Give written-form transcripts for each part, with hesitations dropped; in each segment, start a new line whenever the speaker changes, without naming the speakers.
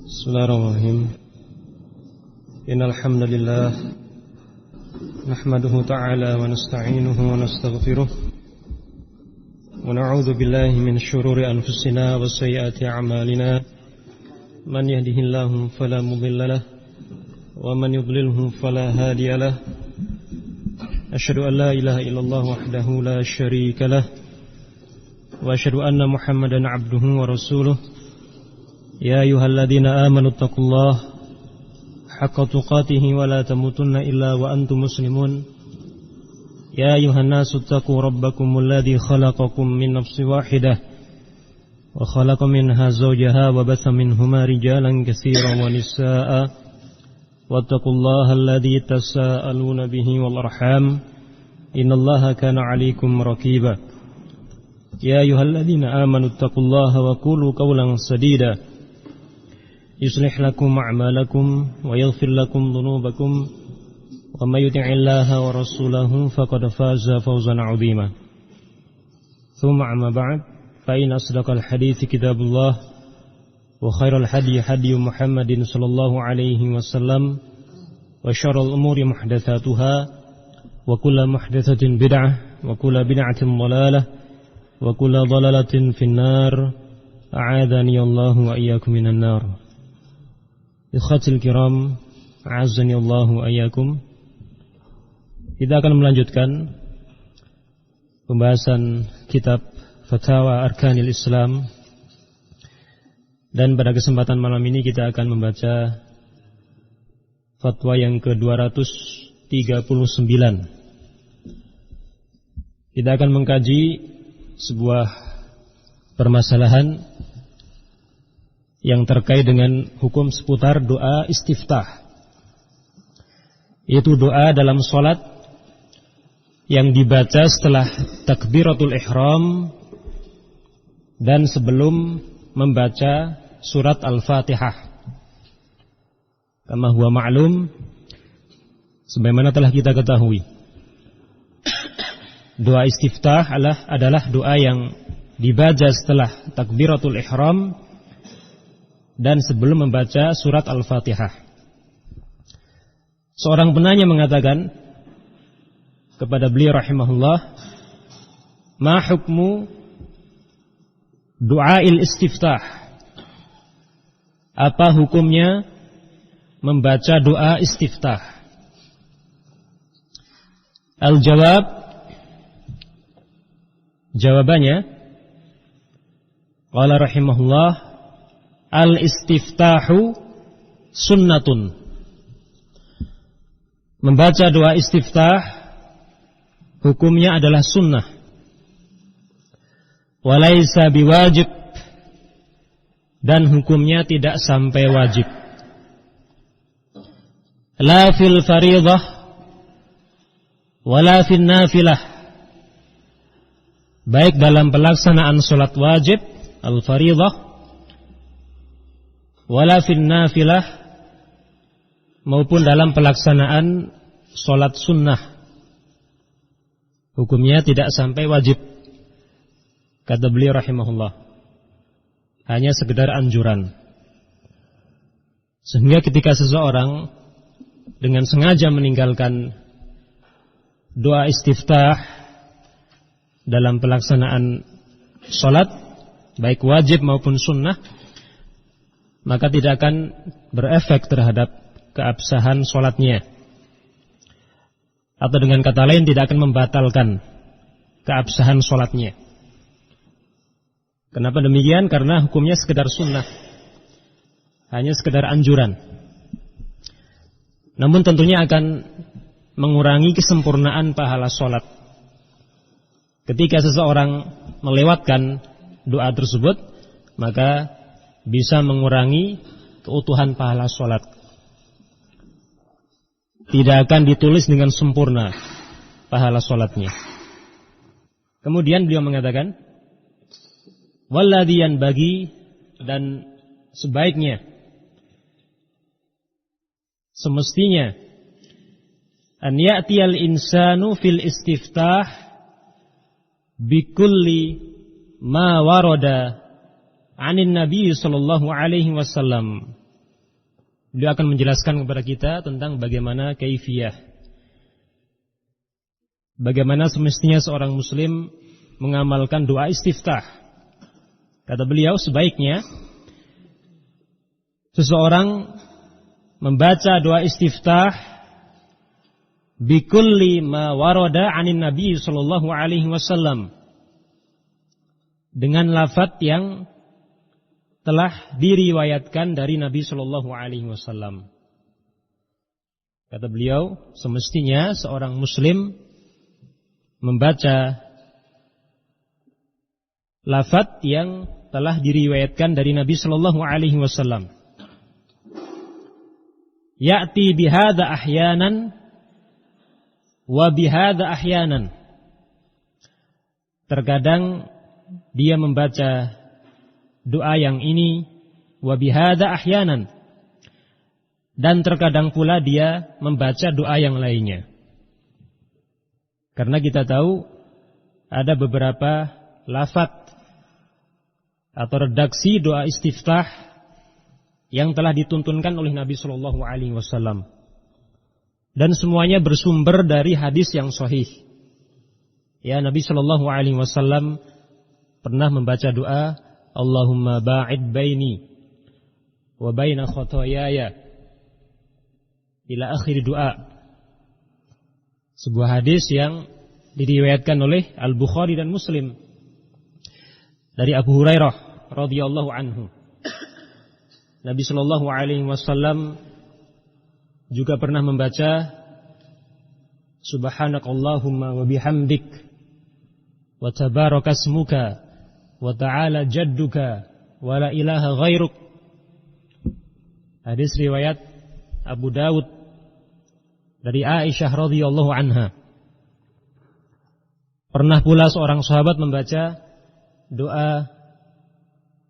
Bismillahirrahmanirrahim. Innal hamdalillah nahmaduhu ta'ala wa nasta'inuhu wa nastaghfiruh wa na'udzu billahi min shururi anfusina wa sayyiati a'malina. Man yahdihillahu fala mudilla lahu wa man yudlilhu fala hadiya lahu. Asyhadu an la ilaha illallah wahdahu la syarika lahu wa asyhadu anna Muhammadan 'abduhu wa rasuluh. Ya ayyuhalladzina amanu taqullaha haqqa tuqatih wa la tamutunna illa wa antum muslimun. Ya ayyuhan nasu taqu rabbakumul ladzi khalaqakum min nafsin wahidah wa khalaqa minha zawjaha wa batha minhuma rijalan katsiran wa nisaa'a wattaqullaha alladzi tasaaluna bihi wal arham innallaha kana 'alaykum raqiba. Ya ayyuhalladzina amanu taqullaha wa qulu qawlan sadida yuslih lakum a'malakum wa yaghfir lakum dhunubakum wa may yuti'illaha wa rasulahu faqad faza fawzan 'azima. Tsumma amma ba'd, fa inna asdaqal hadiits kitabullah wa khairal hadyi hadyu Muhammadin sallallahu alaihi wasallam wa syarrul umuri muhdatsatuha wa kullu muhdatsatin bid'ah wa kullu bid'atin dhalalah wa kullu dhalalatin finnar. A'adzani Allahu wa iyyakum minan nar. Ikhwatul kiram, a'azzani Allahu ayyakum. Kita akan melanjutkan pembahasan kitab Fatawa Arkanil Islam. Dan pada kesempatan malam ini kita akan membaca fatwa yang ke-239. Kita akan mengkaji sebuah permasalahan yang terkait dengan hukum seputar doa istiftah, yaitu doa dalam sholat yang dibaca setelah takbiratul ihram dan sebelum membaca surat Al-Fatihah. Kama huwa ma'lum, sebagaimana telah kita ketahui, doa istiftah adalah doa yang dibaca setelah takbiratul ihram dan sebelum membaca surat Al-Fatihah. Seorang penanya mengatakan kepada beliau rahimahullah, ma hukmu du'ail istiftah? Apa hukumnya membaca doa istiftah? Al-jawab, jawabannya, qala rahimahullah, al-istiftahu sunnatun. Membaca doa istiftah hukumnya adalah sunnah. Walaysa biwajib, dan hukumnya tidak sampai wajib. La fil fariḍah wala fil nafilah, baik dalam pelaksanaan salat wajib al-fariḍah wala fin nafilah, maupun dalam pelaksanaan sholat sunnah, hukumnya tidak sampai wajib. Kata beliau rahimahullah, hanya sekedar anjuran. Sehingga ketika seseorang dengan sengaja meninggalkan doa istiftah dalam pelaksanaan sholat, baik wajib maupun sunnah, maka tidak akan berefek terhadap keabsahan sholatnya. Atau dengan kata lain, tidak akan membatalkan keabsahan sholatnya. Kenapa demikian? Karena hukumnya sekedar sunnah, hanya sekedar anjuran. Namun tentunya akan mengurangi kesempurnaan pahala sholat. Ketika seseorang melewatkan doa tersebut, maka bisa mengurangi keutuhan pahala sholat. Tidak akan ditulis dengan sempurna pahala sholatnya. Kemudian beliau mengatakan, walladzi yanbaghi, dan sebaiknya, semestinya, an ya'tiyal insanu fil istiftah bikulli ma warada anin Nabi sallallahu alaihi wasallam Beliau akan menjelaskan kepada kita tentang bagaimana kaifiyah, bagaimana semestinya seorang muslim mengamalkan doa istiftah. Kata beliau, sebaiknya seseorang membaca doa istiftah bikulli ma warada 'anin Nabi sallallahu alaihi wasallam, dengan lafaz yang telah diriwayatkan dari Nabi sallallahu alaihi wasallam. Kata beliau, semestinya seorang muslim membaca lafaz yang telah diriwayatkan dari Nabi sallallahu alaihi wasallam. Ya'ti bihadza ahyanan wa bihadza ahyanan. Terkadang dia membaca doa yang ini wa bihadza ahyanan, dan terkadang pula dia membaca doa yang lainnya. Karena kita tahu ada beberapa lafaz atau redaksi doa istiftah yang telah dituntunkan oleh Nabi sallallahu alaihi wasallam, dan semuanya bersumber dari hadis yang sahih. Ya, Nabi sallallahu alaihi wasallam pernah membaca doa Allahumma ba'id baini wa baina khotoyaya ila akhir doa. Sebuah hadis yang diriwayatkan oleh Al-Bukhari dan Muslim dari Abu Hurairah radhiyallahu anhu. Nabi sallallahu alaihi wasallam juga pernah membaca Subhanakallahumma wa bihamdik wa tabarakasmuka wa ta'ala jadduka wa la ilaha ghairuk. Hadis riwayat Abu Dawud dari Aisyah radhiyallahu anha. Pernah pula seorang sahabat membaca doa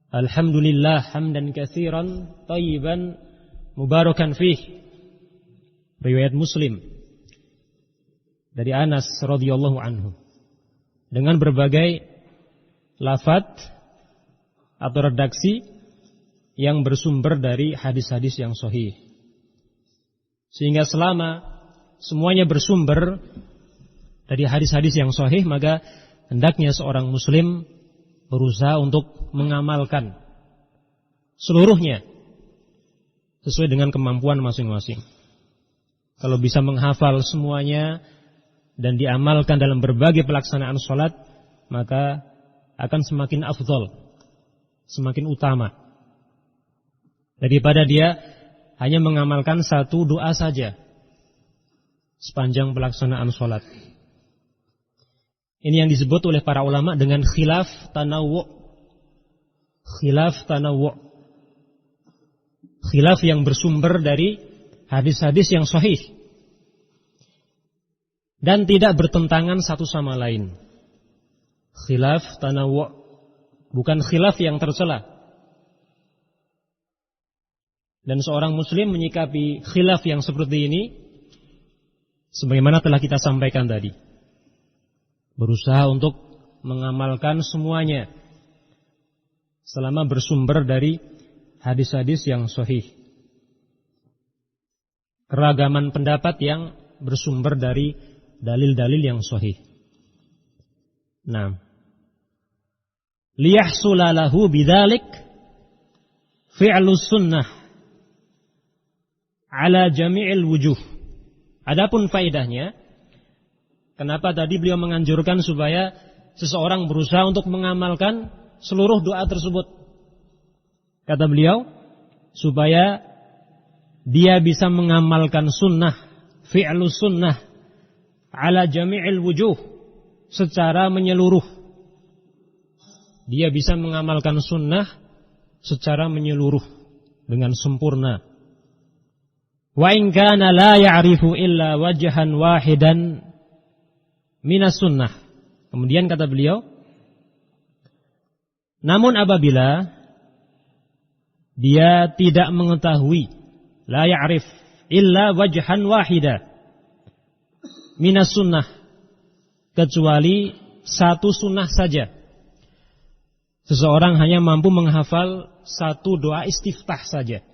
Alhamdulillah hamdan katsiran thayyiban mubarakan fih, riwayat Muslim dari Anas radhiyallahu anhu, dengan berbagai lafaz atau redaksi yang bersumber dari hadis-hadis yang sahih. Sehingga selama semuanya bersumber dari hadis-hadis yang sahih, maka hendaknya seorang muslim berusaha untuk mengamalkan seluruhnya sesuai dengan kemampuan masing-masing. Kalau bisa menghafal semuanya dan diamalkan dalam berbagai pelaksanaan sholat, maka akan semakin afdal, semakin utama, daripada dia hanya mengamalkan satu doa saja sepanjang pelaksanaan sholat. Ini yang disebut oleh para ulama dengan khilaf tanawwu'. Khilaf tanawwu'. Khilaf yang bersumber dari hadis-hadis yang sahih dan tidak bertentangan satu sama lain. Khilaf tanawwu', bukan khilaf yang tercela. Dan seorang muslim menyikapi khilaf yang seperti ini sebagaimana telah kita sampaikan tadi, berusaha untuk mengamalkan semuanya selama bersumber dari hadis-hadis yang sahih. Keragaman pendapat yang bersumber dari dalil-dalil yang sahih. Nah, liyahsula lahu bidzalik fi'lus sunnah ala jami'il wujuh. Adapun faedahnya, kenapa tadi beliau menganjurkan supaya seseorang berusaha untuk mengamalkan seluruh doa tersebut? Kata beliau, supaya dia bisa mengamalkan sunnah, fi'lus sunnah ala jami'il wujuh, secara menyeluruh. Dia bisa mengamalkan sunnah secara menyeluruh dengan sempurna. Wa in kana la ya'rifu illa wajhan wahidan minas sunnah. Kemudian kata beliau, namun apabila dia tidak mengetahui, la ya'rif illa wajhan wahida minas sunnah, kecuali satu sunnah saja. Seseorang hanya mampu menghafal satu doa istiftah saja.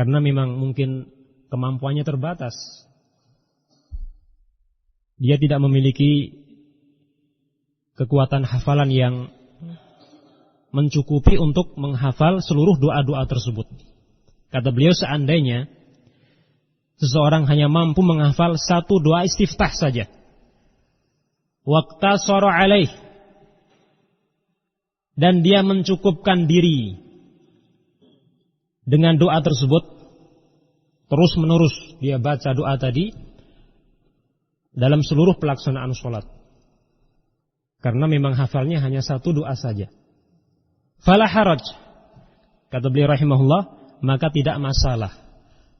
Karena memang mungkin kemampuannya terbatas. Dia tidak memiliki kekuatan hafalan yang mencukupi untuk menghafal seluruh doa-doa tersebut. Kata beliau, seandainya seseorang hanya mampu menghafal satu doa istiftah saja, waqtasara alaih, dan dia mencukupkan diri dengan doa tersebut, terus menerus dia baca doa tadi dalam seluruh pelaksanaan sholat, karena memang hafalnya hanya satu doa saja, fala haraj, kata beliau rahimahullah, maka tidak masalah,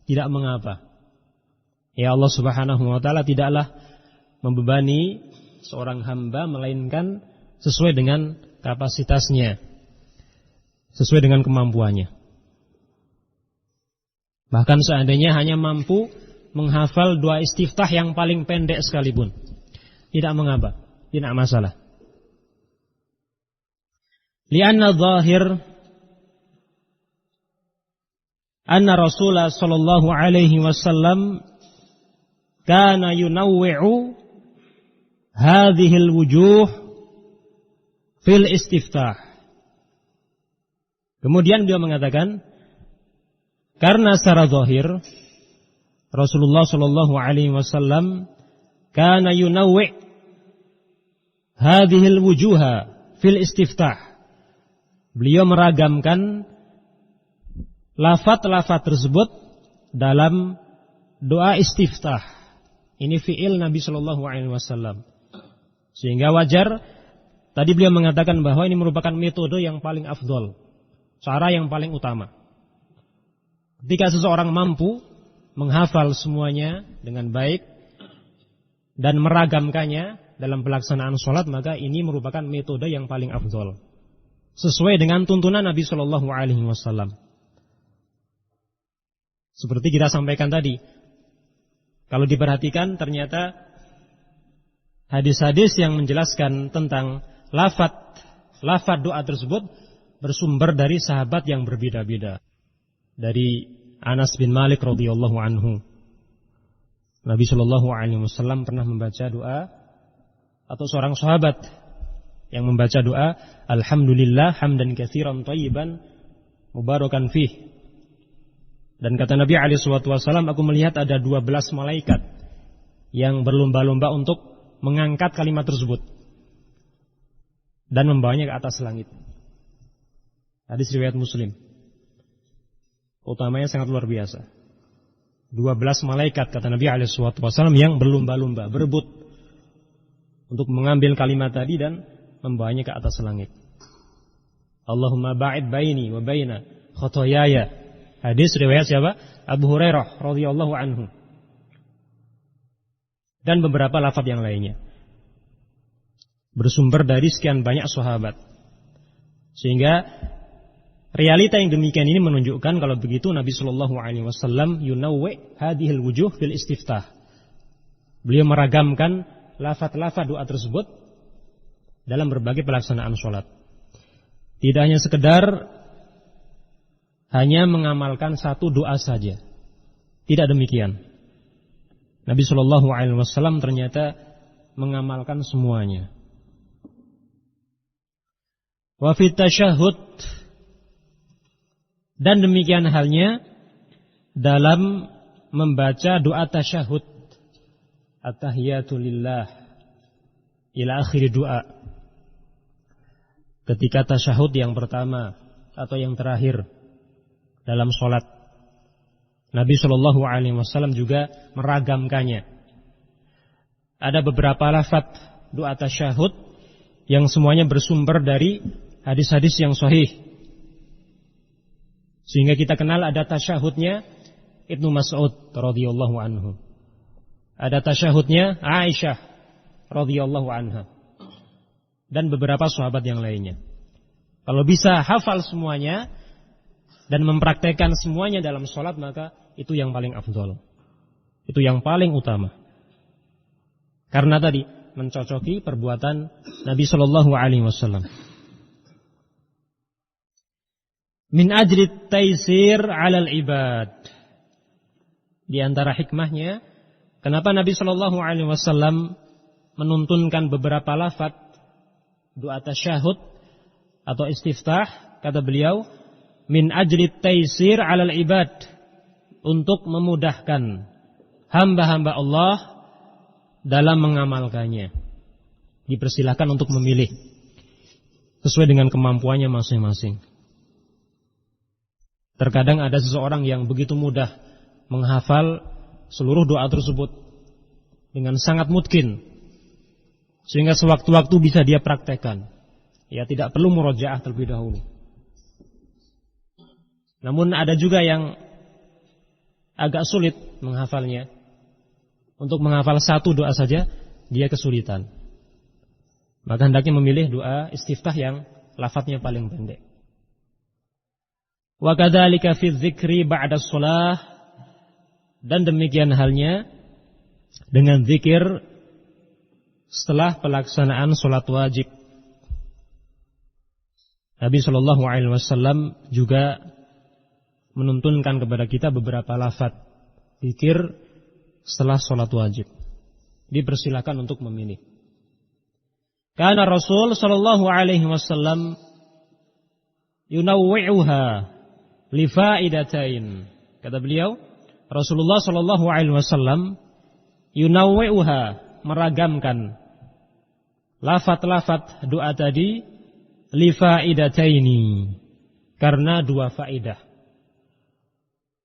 tidak mengapa. Ya, Allah Subhanahu wa ta'ala tidaklah membebani seorang hamba melainkan sesuai dengan kapasitasnya, sesuai dengan kemampuannya. Bahkan seandainya hanya mampu menghafal doa istiftah yang paling pendek sekalipun, tidak mengapa, tidak masalah. Lianna zahir anna Rasulullah sallallahu alaihi wasallam kana yunawwi'u hadhil wujuh fil istiftah. Kemudian beliau mengatakan, karena secara zahir Rasulullah sallallahu alaihi wasallam kana yunawwi' hadhil wujuha fil istiftah. Beliau meragamkan lafaz-lafaz tersebut dalam doa istiftah. Ini fi'il Nabi sallallahu alaihi wasallam. Sehingga wajar tadi beliau mengatakan bahwa ini merupakan metode yang paling afdol, cara yang paling utama. Ketika seseorang mampu menghafal semuanya dengan baik dan meragamkannya dalam pelaksanaan sholat, maka ini merupakan metode yang paling afdol, sesuai dengan tuntunan Nabi Shallallahu Alaihi Wasallam. Seperti kita sampaikan tadi, kalau diperhatikan ternyata hadis-hadis yang menjelaskan tentang lafaz doa tersebut bersumber dari sahabat yang berbeda-beda. Dari Anas bin Malik radhiyallahu anhu, Nabi Shallallahu Alaihi Wasallam pernah membaca doa, atau seorang sahabat yang membaca doa, Alhamdulillah hamdan katsiran thayyiban mubarakan fih. Dan kata Nabi alaihi wasallam, aku melihat ada 12 malaikat yang berlomba-lomba untuk mengangkat kalimat tersebut dan membawanya ke atas langit. Hadis riwayat Muslim. Utamanya sangat luar biasa. 12 malaikat kata Nabi alaihi wasallam yang berlomba-lomba, berebut untuk mengambil kalimat tadi dan membawanya ke atas langit. Allahumma ba'id baini wa baina khotoyaya. Hadis riwayat siapa? Abu Hurairah radhiyallahu anhu. Dan beberapa lafaz yang lainnya. Bersumber dari sekian banyak sahabat. Sehingga realita yang demikian ini menunjukkan kalau begitu Nabi sallallahu alaihi wasallam yunawwi hadhil wujuh fil istiftah. Beliau meragamkan lafaz-lafaz doa tersebut dalam berbagai pelaksanaan sholat. Tidak hanya sekedar hanya mengamalkan satu doa saja. Tidak demikian. Nabi sallallahu alaihi wasallam ternyata mengamalkan semuanya. Wa fit tasyahhud, dan demikian halnya dalam membaca doa tasyahud, at-tahiyatu lillah ila akhir doa. Ketika tasyahud yang pertama atau yang terakhir dalam sholat, Nabi Shallallahu Alaihi Wasallam juga meragamkannya. Ada beberapa lafaz doa tasyahud yang semuanya bersumber dari hadis-hadis yang sahih. Sehingga kita kenal ada tasyahudnya Ibnu Mas'ud radhiyallahu anhu. Ada tasyahudnya Aisyah radhiyallahu anha. Dan beberapa sahabat yang lainnya. Kalau bisa hafal semuanya dan mempraktekkan semuanya dalam sholat, maka itu yang paling afdol. Itu yang paling utama. Karena tadi mencocoki perbuatan Nabi Shallallahu Alaihi Wasallam. min ajli taysir 'alal ibad. Di antara hikmahnya, kenapa Nabi Shallallahu Alaihi Wasallam menuntunkan beberapa lafaz doa tasyahud atau istiftah, kata beliau, min ajli taysir 'alal ibad, untuk memudahkan hamba-hamba Allah dalam mengamalkannya. Dipersilahkan untuk memilih sesuai dengan kemampuannya masing-masing. Terkadang ada seseorang yang begitu mudah menghafal seluruh doa tersebut dengan sangat mungkin, sehingga sewaktu-waktu bisa dia praktekkan. Ya, tidak perlu murojaah terlebih dahulu. Namun ada juga yang agak sulit menghafalnya. Untuk menghafal satu doa saja dia kesulitan. Maka hendaknya memilih doa istiftah yang lafadznya paling pendek. Wa kadzalika fi dzikri ba'da shalah, dan demikian halnya dengan zikir setelah pelaksanaan salat wajib. Nabi Shallallahu Alaihi Wasallam juga menuntunkan kepada kita beberapa lafaz zikir setelah salat wajib. Dipersilakan untuk memilih. Karena Rasul Shallallahu Alaihi Wasallam yunawwi'uha li fa'idatain. Kata beliau, Rasulullah Shallallahu Alaihi Wasallam yunawwi'uha, meragamkan lafaz-lafaz doa tadi li fa'idataini, karena dua faedah.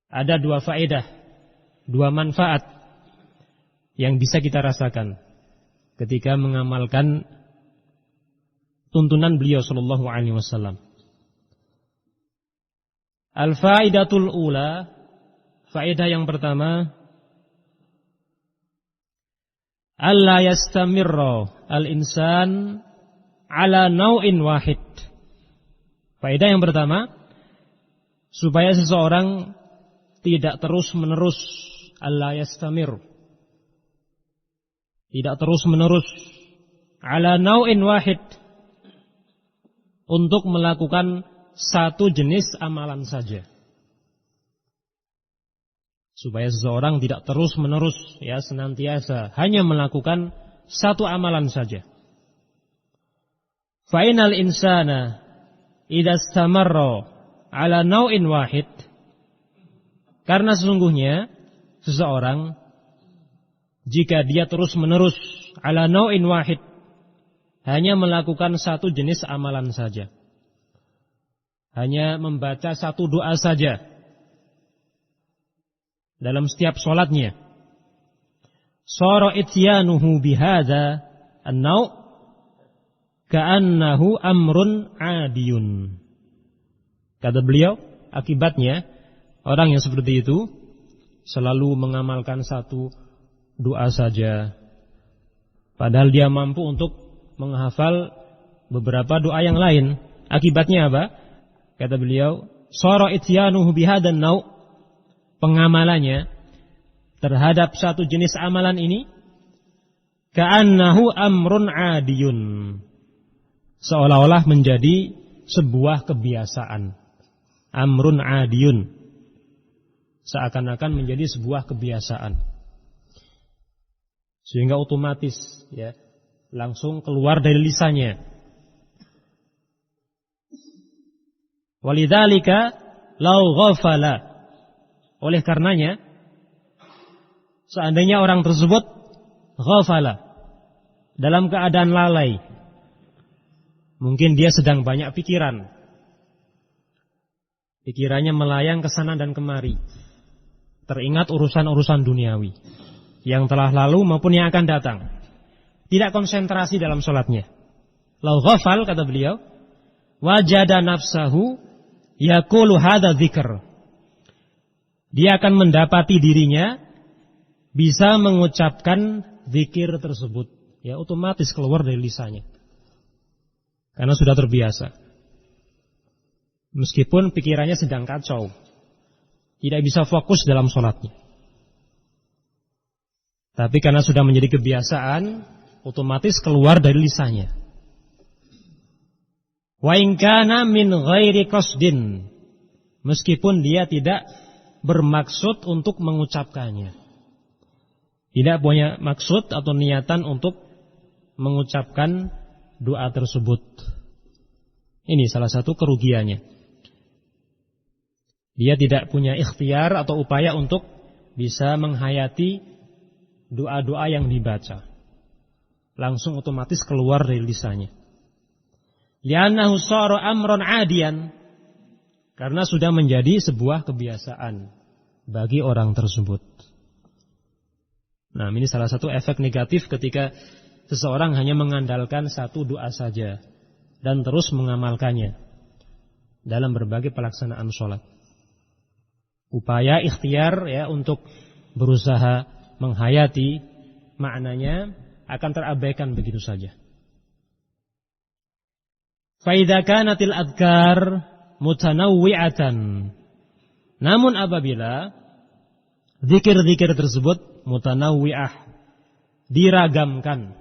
Ada dua faedah, dua manfaat yang bisa kita rasakan ketika mengamalkan tuntunan beliau Shallallahu Alaihi Wasallam. Al-faidatul ula, faedah yang pertama, alla yastamirra al-insan ala naw'in wahid. Faedah yang pertama, supaya seseorang tidak terus-menerus, alla yastamir, tidak terus-menerus, ala naw'in wahid, untuk melakukan satu jenis amalan saja. Supaya seseorang tidak terus-menerus, ya, senantiasa hanya melakukan satu amalan saja. Fa innal insana idza istamarra ala naw'in wahid, karena sesungguhnya seseorang jika dia terus-menerus ala naw'in wahid, hanya melakukan satu jenis amalan saja, hanya membaca satu doa saja dalam setiap sholatnya, shara ityanuhu bihadza an-naw' ka'annahu amrun 'adiyun. Kata beliau, akibatnya orang yang seperti itu selalu mengamalkan satu doa saja, padahal dia mampu untuk menghafal beberapa doa yang lain. Akibatnya apa? Kata beliau, shara ityanuhu bihadan naw', pengamalannya terhadap satu jenis amalan ini, ka'annahu amrun 'adiyun, seolah-olah menjadi sebuah kebiasaan. Amrun 'adiyun, seakan-akan menjadi sebuah kebiasaan, sehingga otomatis, ya, langsung keluar dari lisannya. Walidzalika law ghafala, oleh karenanya seandainya orang tersebut ghafala, dalam keadaan lalai, mungkin dia sedang banyak pikiran, pikirannya melayang ke sana dan kemari, teringat urusan-urusan duniawi yang telah lalu maupun yang akan datang, tidak konsentrasi dalam sholatnya. Lau ghafal, kata beliau, wajada nafsahu yaqulu hadza dzikr, dia akan mendapati dirinya bisa mengucapkan zikir tersebut, ya, otomatis keluar dari lisannya karena sudah terbiasa. Meskipun pikirannya sedang kacau, tidak bisa fokus dalam sholatnya, tapi karena sudah menjadi kebiasaan, otomatis keluar dari lisannya. Wa in kana min ghairi qasdin, meskipun dia tidak bermaksud untuk mengucapkannya. Tidak punya maksud atau niatan untuk mengucapkan doa tersebut. Ini salah satu kerugiannya. Dia tidak punya ikhtiar atau upaya untuk bisa menghayati doa-doa yang dibaca. Langsung otomatis keluar dari lisannya. Li'annahu shara amran 'adiyan. Karena sudah menjadi sebuah kebiasaan bagi orang tersebut. Nah, ini salah satu efek negatif ketika seseorang hanya mengandalkan satu doa saja dan terus mengamalkannya dalam berbagai pelaksanaan sholat. Upaya ikhtiar ya untuk berusaha menghayati maknanya akan terabaikan begitu saja. Fa idza kanatil adhkar mutanawwi'atan. Namun apabila zikir-zikir tersebut mutanawwi'ah, diragamkan.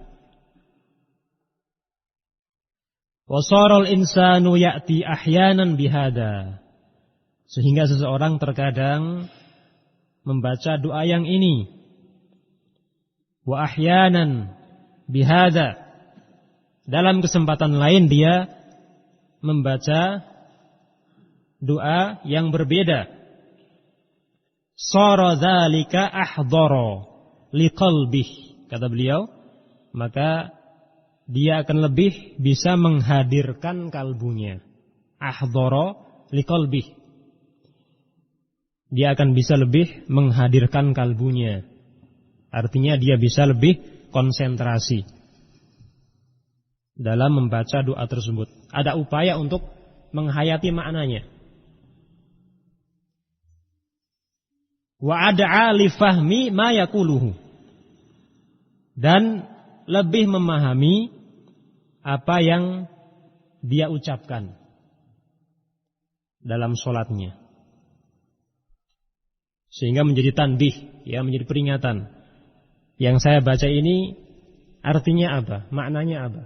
Wa sharal insanu ya'ti ahyanan bihada. Sehingga seseorang terkadang membaca doa yang ini. Wa ahyanan bihada. Dalam kesempatan lain dia membaca doa yang berbeda. Shara dzalika ahdara liqalbih, kata beliau, maka dia akan lebih bisa menghadirkan kalbunya. Ahdara liqalbih, dia akan bisa lebih menghadirkan kalbunya. Artinya dia bisa lebih konsentrasi dalam membaca doa tersebut. Ada upaya untuk menghayati maknanya. Wa ad'a li fahmi ma yaquluhu, dan lebih memahami apa yang dia ucapkan dalam sholatnya, sehingga menjadi tanbih, ya, menjadi peringatan. Yang saya baca ini artinya apa? Maknanya apa?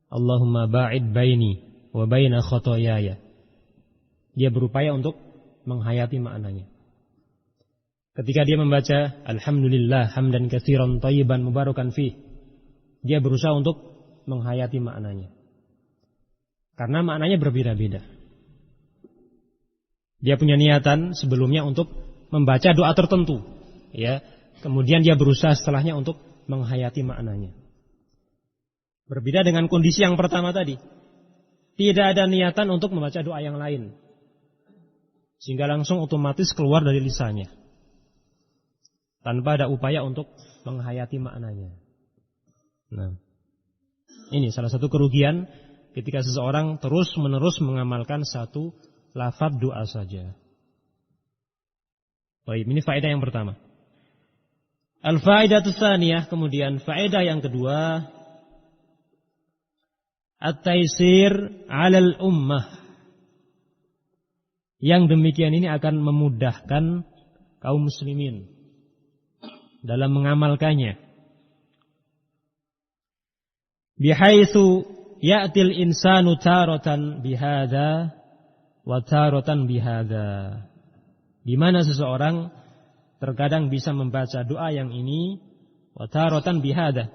Allahumma ba'id baini wa baina khotoyaya. Dia berupaya untuk menghayati maknanya. Ketika dia membaca alhamdulillah hamdan katsiran thayyiban mubarakan fih, dia berusaha untuk menghayati maknanya. Karena maknanya berbeda-beda. Dia punya niatan sebelumnya untuk membaca doa tertentu, ya. Kemudian dia berusaha setelahnya untuk menghayati maknanya. Berbeda dengan kondisi yang pertama tadi. Tidak ada niatan untuk membaca doa yang lain, sehingga langsung otomatis keluar dari lisannya, tanpa ada upaya untuk menghayati maknanya. Nah, ini salah satu kerugian ketika seseorang terus-menerus mengamalkan satu lafaz doa saja. Baik, ini faedah yang pertama. Al-faedatu tsaniyah, kemudian faedah yang kedua, at-taisir 'alal ummah. Yang demikian ini akan memudahkan kaum muslimin dalam mengamalkannya. Bihaitsu ya'til insanu taratan bihadza wa taratan bihadza. Di mana seseorang terkadang bisa membaca doa yang ini wa taratan bihadza,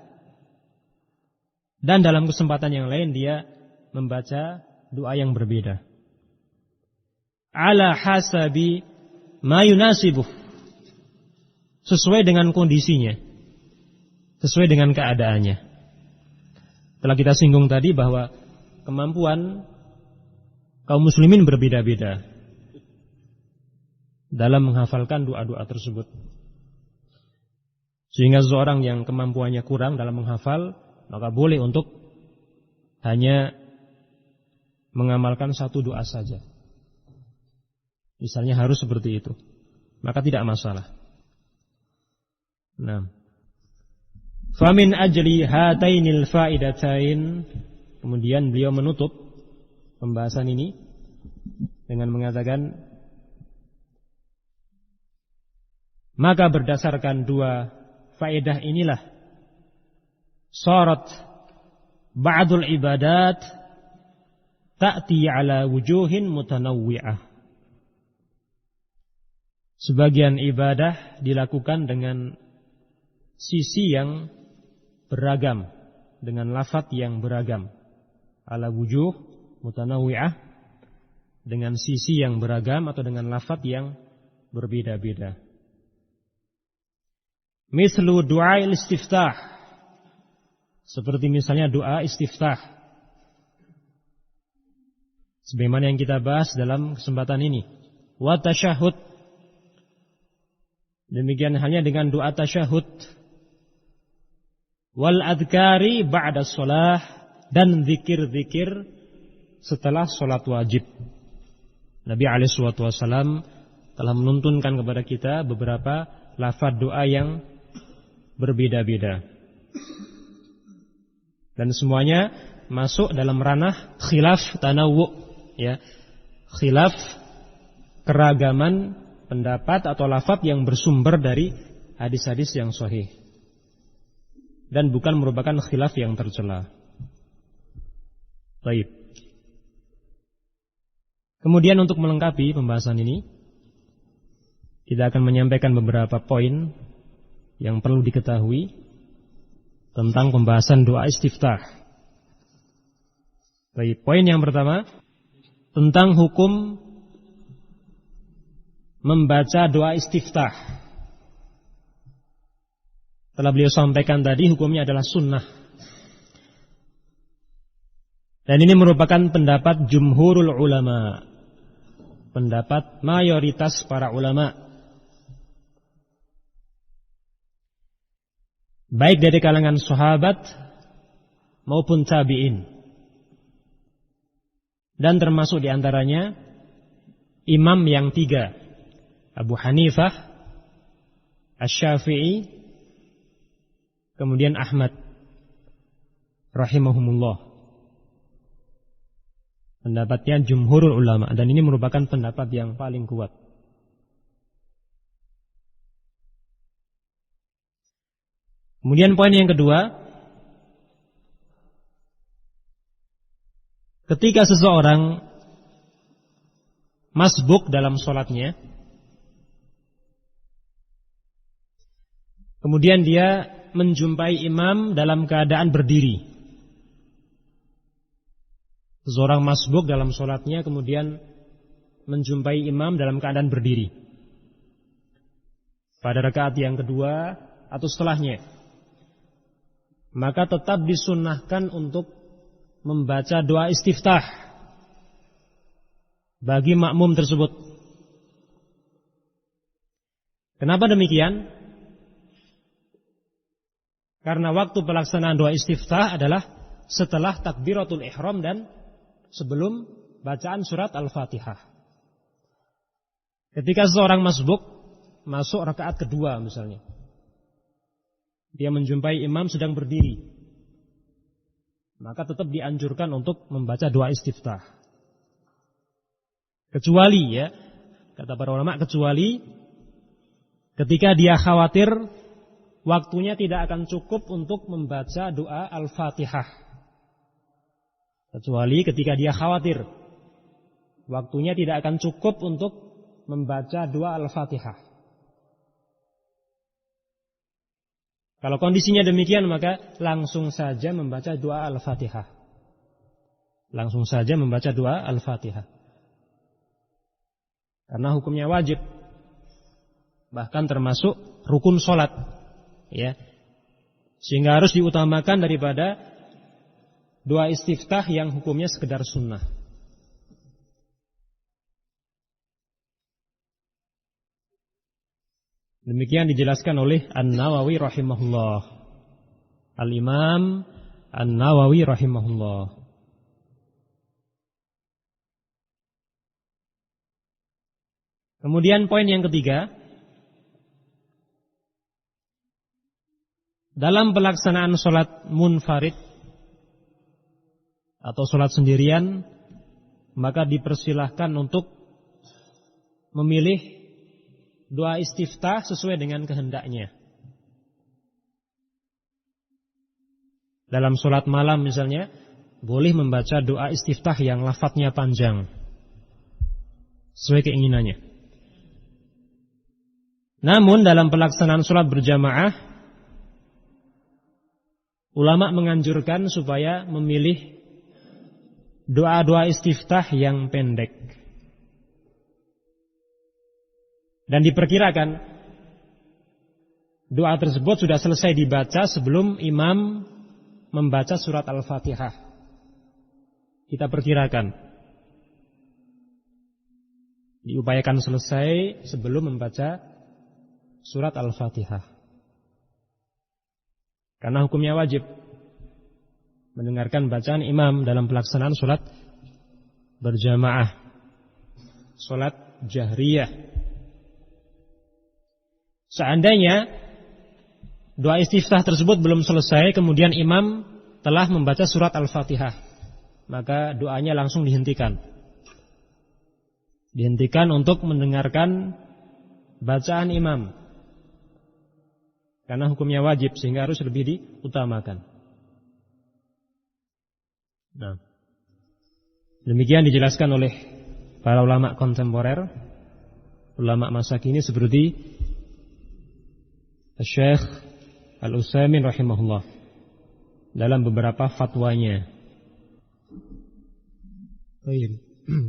dan dalam kesempatan yang lain dia membaca doa yang berbeda. Ala hasabi ma yunasibuh, sesuai dengan kondisinya, sesuai dengan keadaannya. Telah kita singgung tadi bahwa kemampuan kaum muslimin berbeda-beda dalam menghafalkan doa-doa tersebut. Sehingga seseorang yang kemampuannya kurang dalam menghafal, maka boleh untuk hanya mengamalkan satu doa saja. Misalnya harus seperti itu, maka tidak masalah. Nah, famin ajli hatainil faidatain, kemudian beliau menutup pembahasan ini dengan mengatakan, maka berdasarkan dua faedah inilah sarat ba'dul ibadat ta'ti ala wujuhin mutanawwi'ah. sebagian ibadah dilakukan dengan sisi yang beragam, dengan lafaz yang beragam, ala wujuh mutanawwi'ah, dengan sisi yang beragam atau dengan lafaz yang berbeda-beda. Mislu doa istiftah, seperti misalnya doa istiftah, sebagaimana yang kita bahas dalam kesempatan ini. Wa tasyahud, demikian halnya dengan doa tasyahud. Wal adhkari ba'da shalah, dan zikir-zikir setelah salat wajib. Nabi alaihi wasallam telah menuntunkan kepada kita beberapa lafaz doa yang berbeda-beda. Dan semuanya masuk dalam ranah khilaf tanawwu, ya. Khilaf, keragaman pendapat atau lafaz yang bersumber dari hadis-hadis yang sahih, dan bukan merupakan khilaf yang tercela. Baik. Kemudian untuk melengkapi pembahasan ini, kita akan menyampaikan beberapa poin yang perlu diketahui tentang pembahasan doa istiftah. Baik, poin yang pertama tentang hukum membaca doa istiftah. Telah beliau sampaikan tadi, hukumnya adalah sunnah. Dan ini merupakan pendapat jumhurul ulama, pendapat mayoritas para ulama, baik dari kalangan sahabat maupun tabi'in. Dan termasuk diantaranya imam yang tiga, Abu Hanifah, Asy-Syafi'i, kemudian Ahmad rahimahumullah. Pendapatnya jumhurul ulama, dan ini merupakan pendapat yang paling kuat. Kemudian poin yang kedua, ketika seseorang masbuk dalam sholatnya, kemudian dia menjumpai imam dalam keadaan berdiri. Seseorang masbuk dalam sholatnya kemudian menjumpai imam dalam keadaan berdiri pada rakaat yang kedua atau setelahnya, maka tetap disunnahkan untuk membaca doa istiftah bagi makmum tersebut. Kenapa demikian? Karena waktu pelaksanaan doa istiftah adalah setelah takbiratul ihram dan sebelum bacaan surat Al-Fatihah. Ketika seseorang masbuk masuk rakaat kedua misalnya, dia menjumpai imam sedang berdiri, maka tetap dianjurkan untuk membaca doa istiftah. Kecuali, ya, kata para ulama, kecuali ketika dia khawatir waktunya tidak akan cukup untuk membaca doa Al-Fatihah. Kecuali ketika dia khawatir waktunya tidak akan cukup untuk membaca doa Al-Fatihah. Kalau kondisinya demikian, maka langsung saja membaca doa Al-Fatihah. Langsung saja membaca doa Al-Fatihah. Karena hukumnya wajib, bahkan termasuk rukun sholat, ya. Sehingga harus diutamakan daripada doa istiftah yang hukumnya sekedar sunnah. Demikian dijelaskan oleh An-Nawawi rahimahullah. Al-Imam An-Nawawi rahimahullah. Kemudian poin yang ketiga, dalam pelaksanaan sholat munfarid atau sholat sendirian, maka dipersilahkan untuk memilih doa istiftah sesuai dengan kehendaknya. Dalam sholat malam misalnya, boleh membaca doa istiftah yang lafadznya panjang sesuai keinginannya. Namun dalam pelaksanaan sholat berjamaah, ulama menganjurkan supaya memilih doa-doa istiftah yang pendek. Dan diperkirakan doa tersebut sudah selesai dibaca sebelum imam membaca surat Al-Fatihah. Kita perkirakan diupayakan selesai sebelum membaca surat Al-Fatihah. Karena hukumnya wajib mendengarkan bacaan imam dalam pelaksanaan sholat berjamaah, sholat jahriyah. Seandainya doa istiftah tersebut belum selesai, kemudian imam telah membaca surat Al-Fatihah, maka doanya langsung dihentikan. Dihentikan untuk mendengarkan bacaan imam. Karena hukumnya wajib, sehingga harus lebih diutamakan. Nah, demikian dijelaskan oleh para ulama kontemporer, ulama masa kini seperti Syekh Al-Utsaimin rahimahullah dalam beberapa fatwanya. Baik,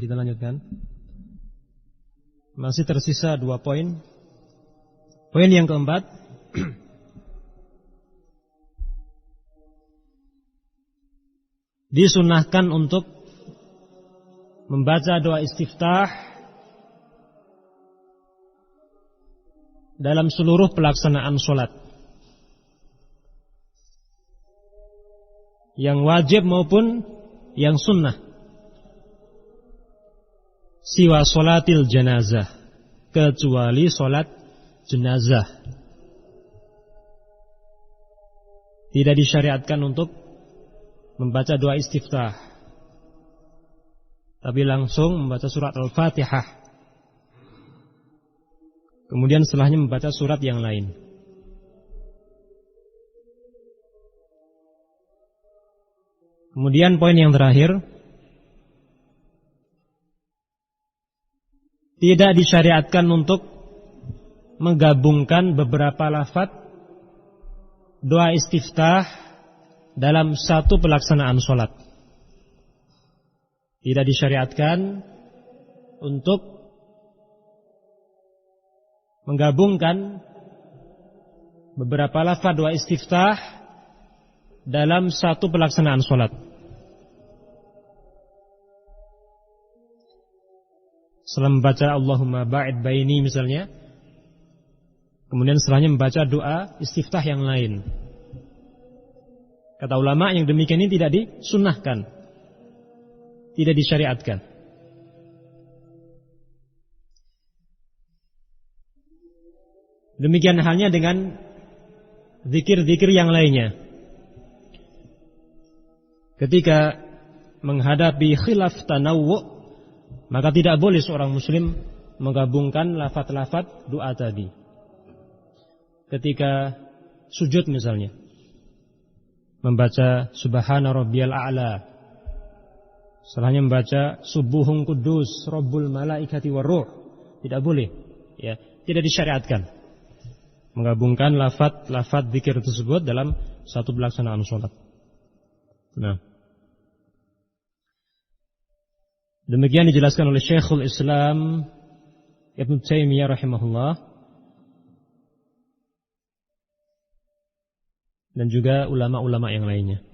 kita lanjutkan. Masih tersisa 2 poin. Poin yang keempat, disunahkan untuk membaca doa istiftah dalam seluruh pelaksanaan sholat, yang wajib maupun yang sunnah, siwa sholatil janazah, kecuali sholat jenazah. Tidak disyariatkan untuk membaca doa istiftah, tapi langsung membaca surat Al-Fatihah, kemudian setelahnya membaca surat yang lain. Kemudian poin yang terakhir, tidak disyariatkan untuk menggabungkan beberapa lafaz doa istiftah dalam satu pelaksanaan sholat. Tidak disyariatkan untuk menggabungkan beberapa lafaz doa istiftah dalam satu pelaksanaan sholat. Setelah membaca Allahumma ba'id baini misalnya, kemudian setelahnya membaca doa istiftah yang lain. Kata ulama, yang demikian ini tidak disunnahkan, tidak disyariatkan. Demikian halnya dengan zikir-zikir yang lainnya. Ketika menghadapi khilaf tanawwu', maka tidak boleh seorang muslim menggabungkan lafaz-lafaz doa tadi. Ketika sujud misalnya, membaca subhana rabbiyal a'la, setelahnya membaca subuhun kudus rabbul malaikati waruh, tidak boleh, ya, tidak disyariatkan menggabungkan lafaz zikir tersebut dalam satu pelaksanaan sholat. Nah, demikian dijelaskan oleh Syekhul Islam Ibnu Taimiyah rahimahullah, dan juga ulama-ulama yang lainnya.